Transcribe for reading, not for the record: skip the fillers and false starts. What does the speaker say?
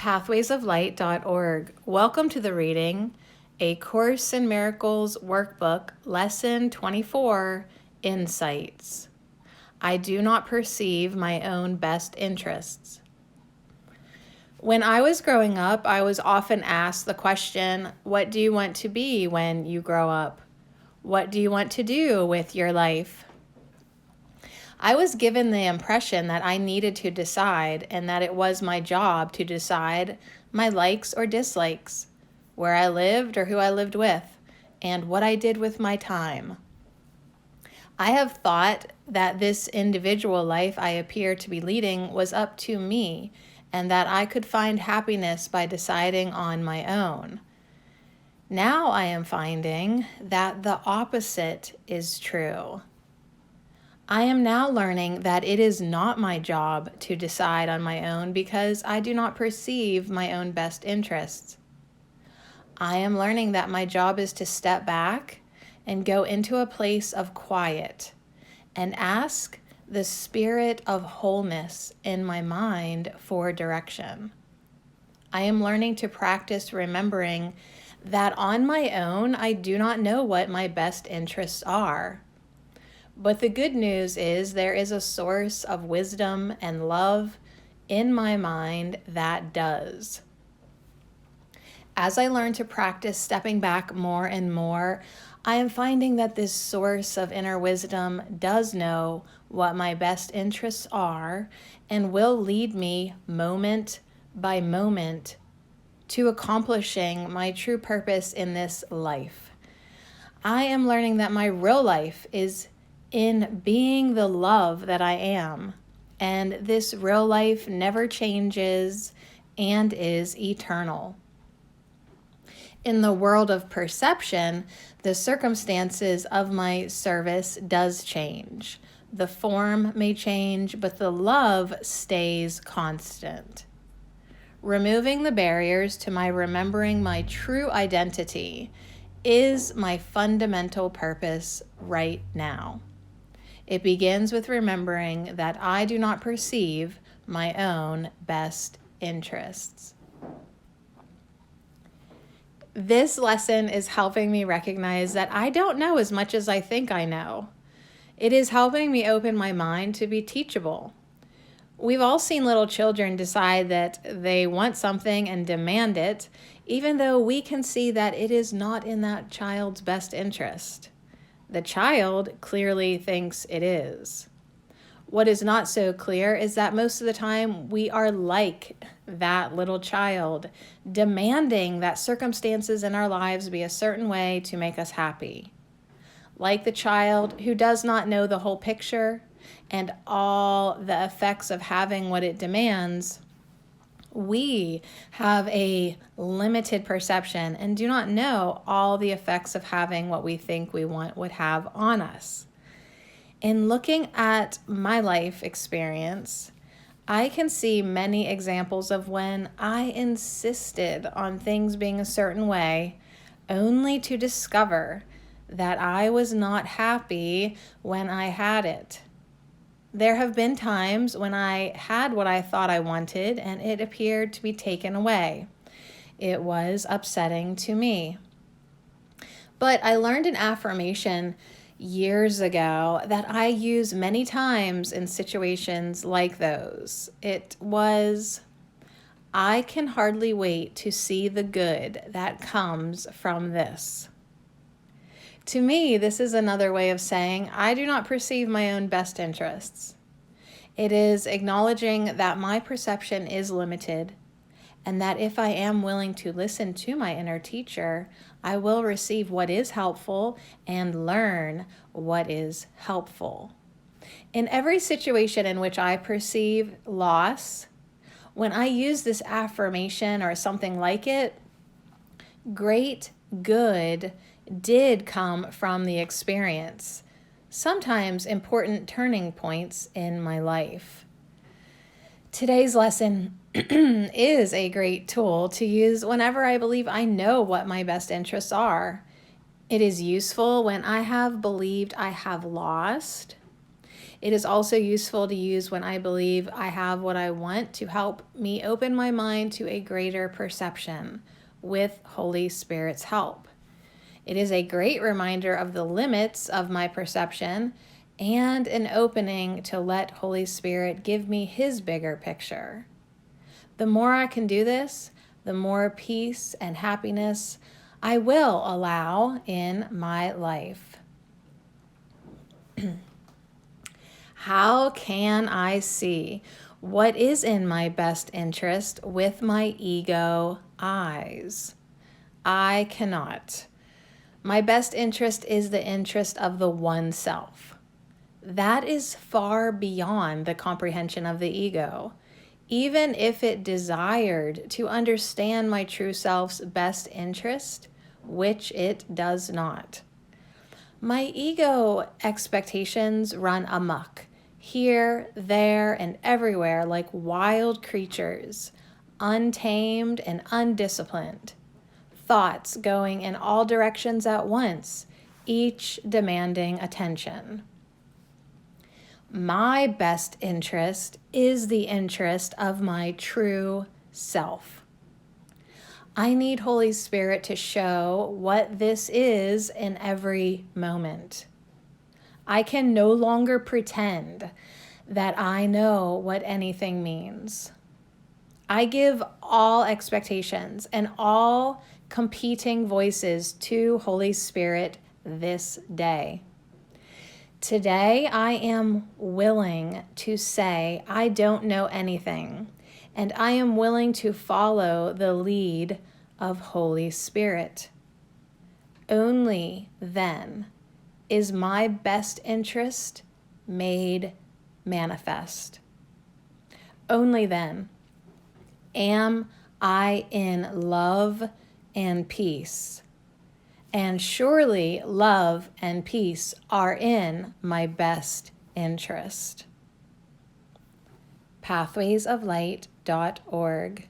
pathwaysoflight.org. Welcome to the reading, A Course in Miracles Workbook, Lesson 24, Insights. I do not perceive my own best interests. When I was growing up, I was often asked the question, what do you want to be when you grow up? What do you want to do with your life? I was given the impression that I needed to decide and that it was my job to decide my likes or dislikes, where I lived or who I lived with, and what I did with my time. I have thought that this individual life I appear to be leading was up to me and that I could find happiness by deciding on my own. Now I am finding that the opposite is true. I am now learning that it is not my job to decide on my own because I do not perceive my own best interests. I am learning that my job is to step back and go into a place of quiet and ask the Spirit of Wholeness in my mind for direction. I am learning to practice remembering that on my own, I do not know what my best interests are. But the good news is there is a source of wisdom and love in my mind that does. As I learn to practice stepping back more and more, I am finding that this source of inner wisdom does know what my best interests are and will lead me moment by moment to accomplishing my true purpose in this life. I am learning that my real life is in being the love that I am, and this real life never changes and is eternal. In the world of perception, the circumstances of my service does change. The form may change, but the love stays constant. Removing the barriers to my remembering my true identity is my fundamental purpose right now. It begins with remembering that I do not perceive my own best interests. This lesson is helping me recognize that I don't know as much as I think I know. It is helping me open my mind to be teachable. We've all seen little children decide that they want something and demand it, even though we can see that it is not in that child's best interest. The child clearly thinks it is. What is not so clear is that most of the time we are like that little child, demanding that circumstances in our lives be a certain way to make us happy. Like the child who does not know the whole picture and all the effects of having what it demands, we have a limited perception and do not know all the effects of having what we think we want would have on us. In looking at my life experience, I can see many examples of when I insisted on things being a certain way, only to discover that I was not happy when I had it. There have been times when I had what I thought I wanted and it appeared to be taken away. It was upsetting to me. But I learned an affirmation years ago that I use many times in situations like those. It was, I can hardly wait to see the good that comes from this. To me, this is another way of saying I do not perceive my own best interests. It is acknowledging that my perception is limited and that if I am willing to listen to my inner teacher, I will receive what is helpful and learn what is helpful. In every situation in which I perceive loss, when I use this affirmation or something like it, great good did come from the experience, sometimes important turning points in my life. Today's lesson is a great tool to use whenever I believe I know what my best interests are. It is useful when I have believed I have lost. It is also useful to use when I believe I have what I want to help me open my mind to a greater perception with Holy Spirit's help. It is a great reminder of the limits of my perception and an opening to let Holy Spirit give me His bigger picture. The more I can do this, the more peace and happiness I will allow in my life. How can I see what is in my best interest with my ego eyes? I cannot. My best interest is the interest of the one self. That is far beyond the comprehension of the ego. Even if it desired to understand my true self's best interest, which it does not. My ego expectations run amok, here, there, and everywhere like wild creatures, untamed and undisciplined. Thoughts going in all directions at once, each demanding attention. My best interest is the interest of my true self. I need Holy Spirit to show what this is in every moment. I can no longer pretend that I know what anything means. I give all expectations and all competing voices to Holy Spirit this day. Today, I am willing to say I don't know anything, and I am willing to follow the lead of Holy Spirit. Only then is my best interest made manifest. Only then am I in love and peace. And surely love and peace are in my best interest. pathwaysoflight.org